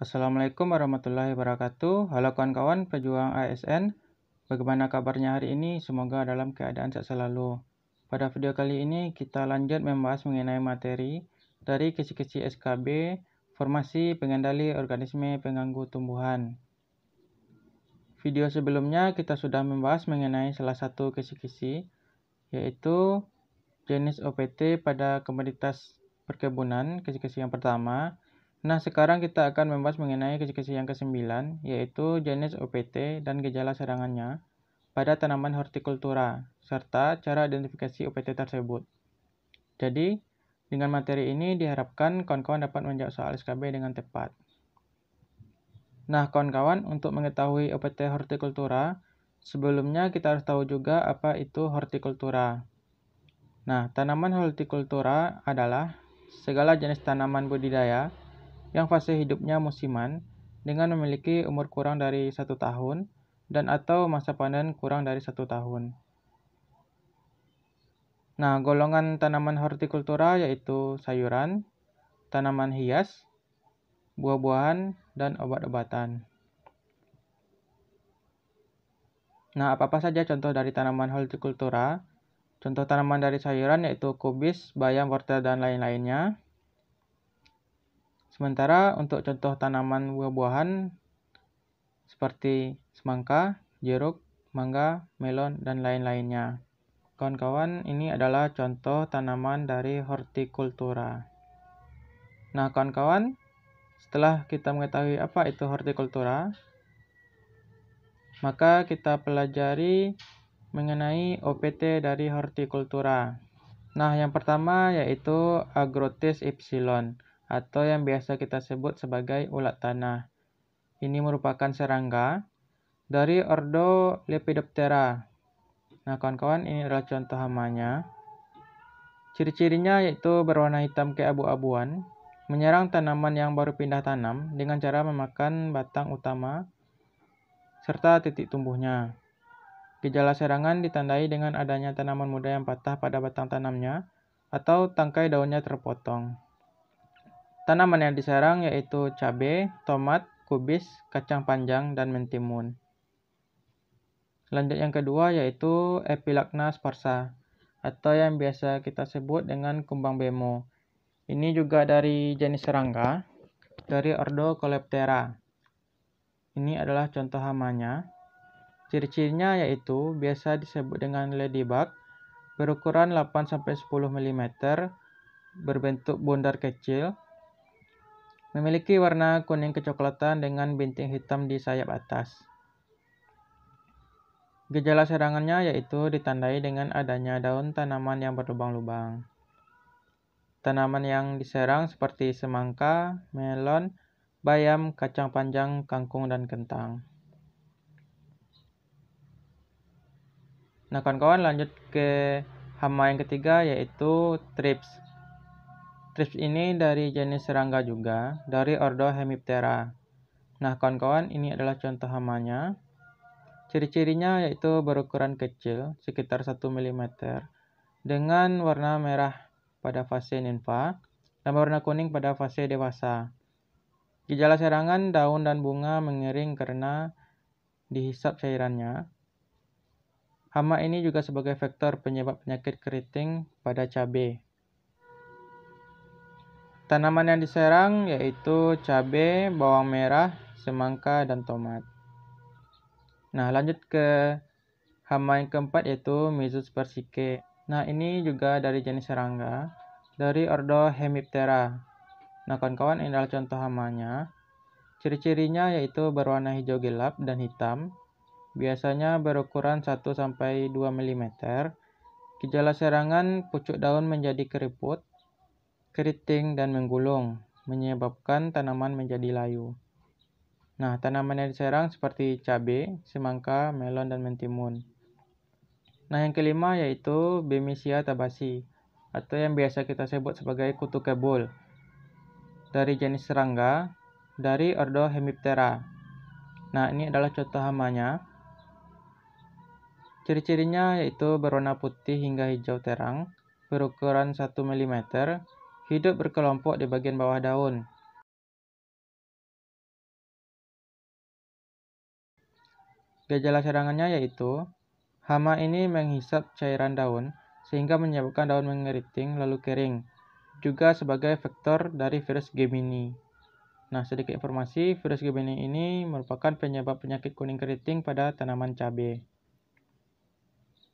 Assalamualaikum warahmatullahi wabarakatuh. Halo kawan-kawan pejuang ASN. Bagaimana kabarnya hari ini? Semoga dalam keadaan sehat selalu. Pada video kali ini kita lanjut membahas mengenai materi dari kisi-kisi SKB, formasi pengendali organisme pengganggu tumbuhan. Video sebelumnya kita sudah membahas mengenai salah satu kisi-kisi, yaitu jenis OPT pada komoditas perkebunan, kisi-kisi yang pertama. Nah, sekarang kita akan membahas mengenai kisi-kisi yang ke-9, yaitu jenis OPT dan gejala serangannya pada tanaman hortikultura, serta cara identifikasi OPT tersebut. Jadi, dengan materi ini diharapkan kawan-kawan dapat menjawab soal SKB dengan tepat. Nah, kawan-kawan, untuk mengetahui OPT hortikultura, sebelumnya kita harus tahu juga apa itu hortikultura. Nah, tanaman hortikultura adalah segala jenis tanaman budidaya yang fase hidupnya musiman dengan memiliki umur kurang dari 1 tahun dan atau masa panen kurang dari 1 tahun. Nah, golongan tanaman hortikultura yaitu sayuran, tanaman hias, buah-buahan, dan obat-obatan. Nah, apa-apa saja contoh dari tanaman hortikultura? Contoh tanaman dari sayuran yaitu kubis, bayam, wortel, dan lain-lainnya. Sementara untuk contoh tanaman buah-buahan seperti semangka, jeruk, mangga, melon, dan lain-lainnya. Kawan-kawan, ini adalah contoh tanaman dari hortikultura. Nah, kawan-kawan, setelah kita mengetahui apa itu hortikultura, maka kita pelajari mengenai OPT dari hortikultura. Nah, yang pertama yaitu Agrotis epsilon, atau yang biasa kita sebut sebagai ulat tanah. Ini merupakan serangga dari ordo Lepidoptera. Nah, kawan-kawan, ini adalah contoh hamanya. Ciri-cirinya yaitu berwarna hitam keabu-abuan, menyerang tanaman yang baru pindah tanam dengan cara memakan batang utama serta titik tumbuhnya. Gejala serangan ditandai dengan adanya tanaman muda yang patah pada batang tanamnya atau tangkai daunnya terpotong. Tanaman yang diserang yaitu cabai, tomat, kubis, kacang panjang, dan mentimun. Lanjut yang kedua yaitu Epilagna sparsa, atau yang biasa kita sebut dengan kumbang bemo. Ini juga dari jenis serangga, dari ordo Coleoptera. Ini adalah contoh hamanya. Ciri-cirinya yaitu biasa disebut dengan ladybug, berukuran 8-10 mm, berbentuk bundar kecil, memiliki warna kuning kecoklatan dengan bintik hitam di sayap atas. Gejala serangannya yaitu ditandai dengan adanya daun tanaman yang berlubang-lubang. Tanaman yang diserang seperti semangka, melon, bayam, kacang panjang, kangkung, dan kentang. Nah, kawan-kawan, lanjut ke hama yang ketiga yaitu thrips. Thrips ini dari jenis serangga juga, dari ordo Hemiptera. Nah, kawan-kawan, ini adalah contoh hamanya. Ciri-cirinya yaitu berukuran kecil, sekitar 1 mm, dengan warna merah pada fase nimfa dan warna kuning pada fase dewasa. Gejala serangan daun dan bunga mengering karena dihisap cairannya. Hama ini juga sebagai faktor penyebab penyakit keriting pada cabai. Tanaman yang diserang yaitu cabai, bawang merah, semangka, dan tomat. Nah, lanjut ke hama yang keempat yaitu Myzus persicke. Nah, ini juga dari jenis serangga, dari ordo Hemiptera. Nah, kawan-kawan, ini adalah contoh hamanya. Ciri-cirinya yaitu berwarna hijau gelap dan hitam, biasanya berukuran 1-2 mm. Gejala serangan pucuk daun menjadi keriput, keriting, dan menggulung, menyebabkan tanaman menjadi layu. Nah, tanaman yang diserang seperti cabai, semangka, melon, dan mentimun. Nah, yang kelima yaitu Bemisia tabasi, atau yang biasa kita sebut sebagai kutu kebul, dari jenis serangga, dari ordo Hemiptera. Nah, ini adalah contoh hamanya. Ciri-cirinya yaitu berwarna putih hingga hijau terang, berukuran 1 mm, hidup berkelompok di bagian bawah daun. Gejala serangannya yaitu hama ini menghisap cairan daun sehingga menyebabkan daun mengeriting lalu kering, juga sebagai vektor dari virus Gemini. Nah, sedikit informasi, virus Gemini ini merupakan penyebab penyakit kuning keriting pada tanaman cabai.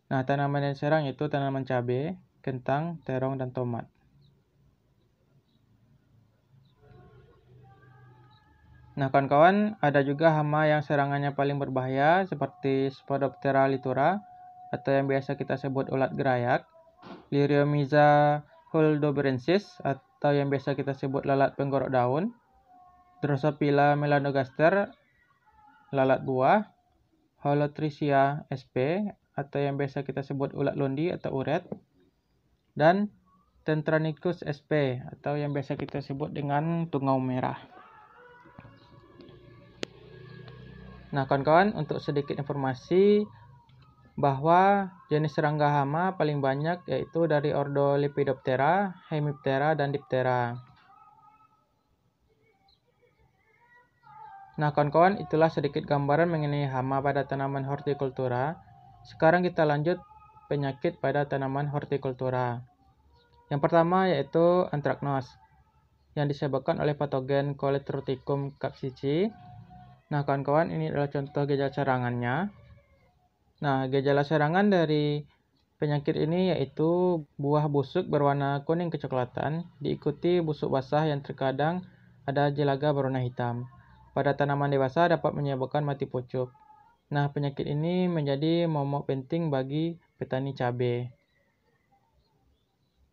Nah, tanaman yang diserang yaitu tanaman cabai, kentang, terong, dan tomat. Nah, kawan-kawan, ada juga hama yang serangannya paling berbahaya seperti Spodoptera litura atau yang biasa kita sebut ulat gerayak, Liriomyza huldoberensis atau yang biasa kita sebut lalat penggorok daun, Drosophila melanogaster, lalat buah, Holotrichia sp atau yang biasa kita sebut ulat londi atau uret, dan Tentranicus sp atau yang biasa kita sebut dengan tungau merah. Nah, kawan-kawan, untuk sedikit informasi bahwa jenis serangga hama paling banyak yaitu dari ordo Lepidoptera, Hemiptera, dan Diptera. Nah, kawan-kawan, itulah sedikit gambaran mengenai hama pada tanaman hortikultura. Sekarang kita lanjut penyakit pada tanaman hortikultura. Yang pertama yaitu anthracnose yang disebabkan oleh patogen Coleotrichum capsici. Nah, kawan-kawan, ini adalah contoh gejala serangannya. Nah, gejala serangan dari penyakit ini yaitu buah busuk berwarna kuning kecoklatan, diikuti busuk basah yang terkadang ada jelaga berwarna hitam. Pada tanaman dewasa dapat menyebabkan mati pucuk. Nah, penyakit ini menjadi momok penting bagi petani cabai.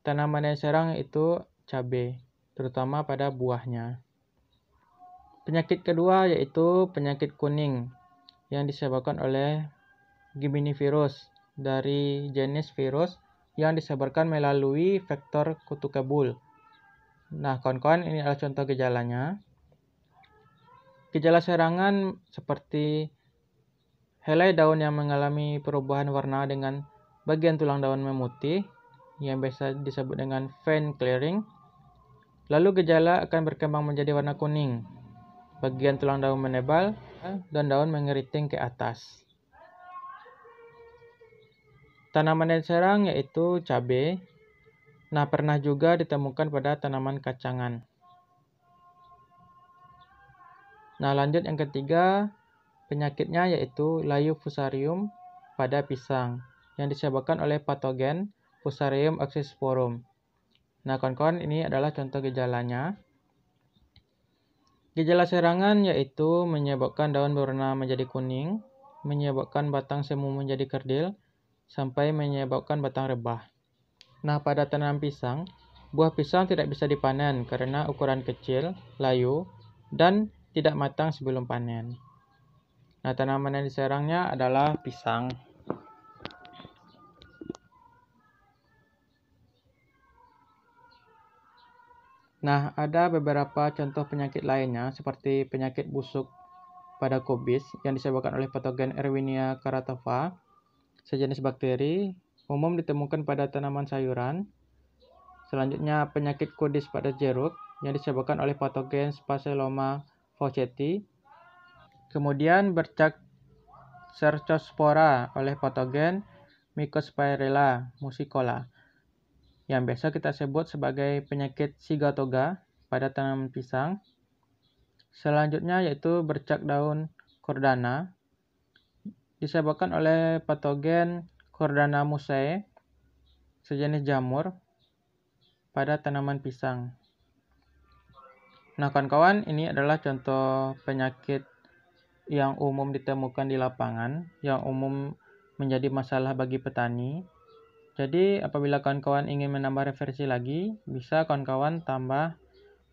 Tanaman yang diserang yaitu cabai, terutama pada buahnya. Penyakit kedua yaitu penyakit kuning yang disebabkan oleh Gemini virus dari jenis virus yang disebarkan melalui vektor kutu kebul. Nah, kawan-kawan, ini adalah contoh gejalanya. Gejala serangan seperti helai daun yang mengalami perubahan warna dengan bagian tulang daun memutih yang biasa disebut dengan vein clearing. Lalu gejala akan berkembang menjadi warna kuning. Bagian tulang daun menebal dan daun mengeriting ke atas. Tanaman yang diserang yaitu cabai. Nah, pernah juga ditemukan pada tanaman kacangan. Nah, lanjut yang ketiga, penyakitnya yaitu layu fusarium pada pisang yang disebabkan oleh patogen Fusarium oxysporum. Nah, kawan-kawan, ini adalah contoh gejalanya. Gejala serangan yaitu menyebabkan daun berwarna menjadi kuning, menyebabkan batang semu menjadi kerdil, sampai menyebabkan batang rebah. Nah, pada tanaman pisang, buah pisang tidak bisa dipanen karena ukuran kecil, layu, dan tidak matang sebelum panen. Nah, tanaman yang diserangnya adalah pisang. Nah, ada beberapa contoh penyakit lainnya seperti penyakit busuk pada kubis yang disebabkan oleh patogen Erwinia caratova, sejenis bakteri, umum ditemukan pada tanaman sayuran. Selanjutnya, penyakit kudis pada jeruk yang disebabkan oleh patogen Sphaerocheloma fauceti. Kemudian bercak Cercospora oleh patogen Mycosphaerella musicola, yang biasa kita sebut sebagai penyakit sigatoga pada tanaman pisang. Selanjutnya yaitu bercak daun cordana, disebabkan oleh patogen Cordana musae, sejenis jamur pada tanaman pisang. Nah, kawan-kawan, ini adalah contoh penyakit yang umum ditemukan di lapangan, yang umum menjadi masalah bagi petani. Jadi, apabila kawan-kawan ingin menambah referensi lagi, bisa kawan-kawan tambah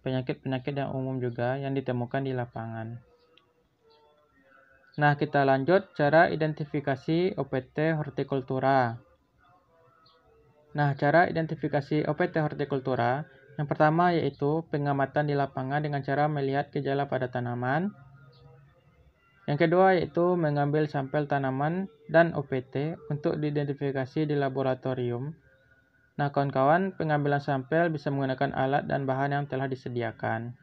penyakit-penyakit yang umum juga yang ditemukan di lapangan. Nah, kita lanjut cara identifikasi OPT hortikultura. Nah, cara identifikasi OPT hortikultura yang pertama yaitu pengamatan di lapangan dengan cara melihat gejala pada tanaman. Yang kedua yaitu mengambil sampel tanaman dan OPT untuk diidentifikasi di laboratorium. Nah, kawan-kawan, pengambilan sampel bisa menggunakan alat dan bahan yang telah disediakan.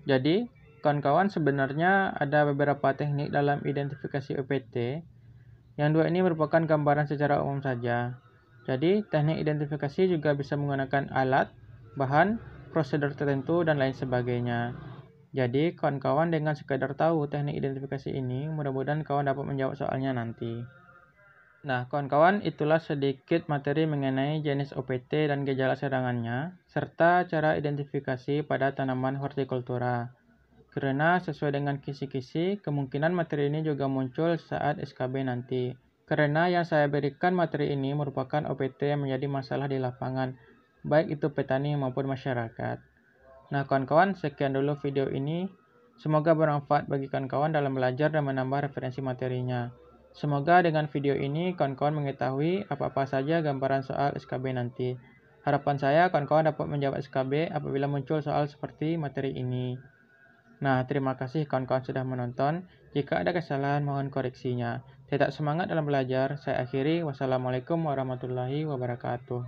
Jadi, kawan-kawan, sebenarnya ada beberapa teknik dalam identifikasi OPT. Yang dua ini merupakan gambaran secara umum saja. Jadi, teknik identifikasi juga bisa menggunakan alat, bahan, prosedur tertentu, dan lain sebagainya. Jadi, kawan-kawan dengan sekadar tahu teknik identifikasi ini, mudah-mudahan kawan dapat menjawab soalnya nanti. Nah, kawan-kawan, itulah sedikit materi mengenai jenis OPT dan gejala serangannya, serta cara identifikasi pada tanaman hortikultura. Karena sesuai dengan kisi-kisi, kemungkinan materi ini juga muncul saat SKB nanti. Karena yang saya berikan materi ini merupakan OPT yang menjadi masalah di lapangan, baik itu petani maupun masyarakat. Nah, kawan-kawan, sekian dulu video ini. Semoga bermanfaat bagi kawan-kawan dalam belajar dan menambah referensi materinya. Semoga dengan video ini kawan-kawan mengetahui apa-apa saja gambaran soal SKB nanti. Harapan saya kawan-kawan dapat menjawab SKB apabila muncul soal seperti materi ini. Nah, terima kasih kawan-kawan sudah menonton. Jika ada kesalahan mohon koreksinya. Tetap semangat dalam belajar. Saya akhiri. Wassalamualaikum warahmatullahi wabarakatuh.